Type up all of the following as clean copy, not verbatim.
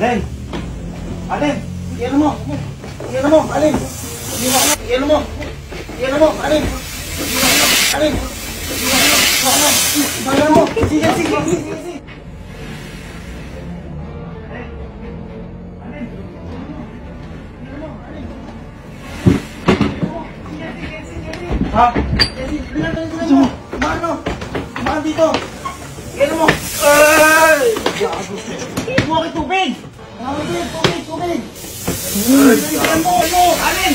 Alin? Alin? Iyan mo. Iyan mo. Alin? Iyan mo. Iyan mo. Alin? Alin? Iyan mo. Sige, sige, sige. Ha? Mano? Mano dito? Iyan mo. Ay! Iyan mo aking tubig! Tubig! Iyan mo, ano? Alin?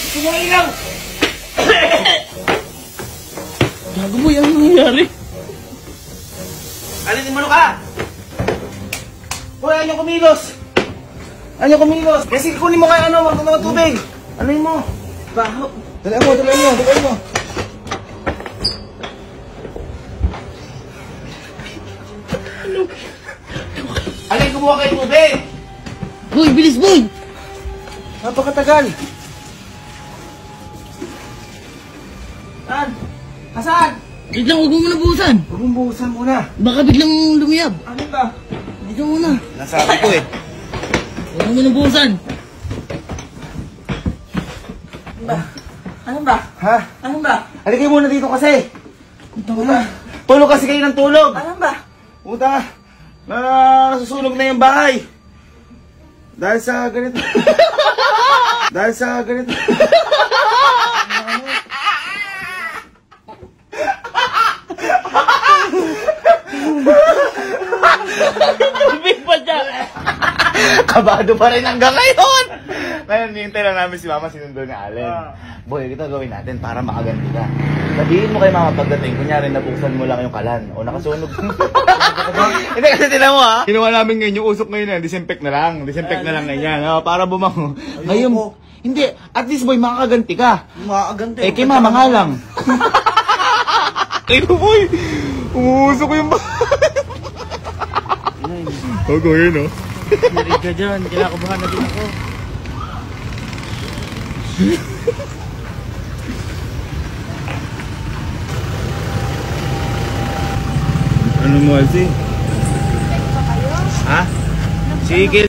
Gusto mo ilaw? Gago mo, yan nangyayari. Alin, imano ka? Hoy, ayaw kumilos! Ayaw kumilos! Kasi kunin mo kaya ano, mga tubig! Alin mo? Baho! Dali mo! Alin, kumuha kayo tubig! Boy, bilis boy! Napakatagal! Saan? Asan? Wait lang, huwag mo muna buhusan. Huwag mong buhusan muna. Baka biglang lumiyab. Ano ba? Dito muna. Nasabi ko eh. Huwag mo muna buhusan. Ano ba? Ha? Ano ba? Halika kayo muna dito kasi. Tulog kasi kayo ng tulog. Ano ba? Puta na nasusunog na yung bahay. Dahil sa ganito. Dahil sa ganito. Big pa siya. Kabado pa rin hanggang ngayon. Ngayon, hintay lang namin si Mama sinundo ni Allen. Boy, ito gawin natin para makaganti ka. Sabihin mo kay Mama pagdating, kunyari nabuksan mo lang yung kalan o nakasunog. Hindi kasi tinan mo ha. Ginawa namin ngayon yung usok ngayon, disinfect na lang. Disinfect na lang ganyan, para bumango. Ngayon, hindi, at least boy, makakaganti ka. Makakaganti. Eh, kay Mama nga lang. Ito boy, umusok yung bahay. Ogo yun, oh. Marig ka dyan, kinakabahan na din ako. Ano mo kasi? Ha? Sige.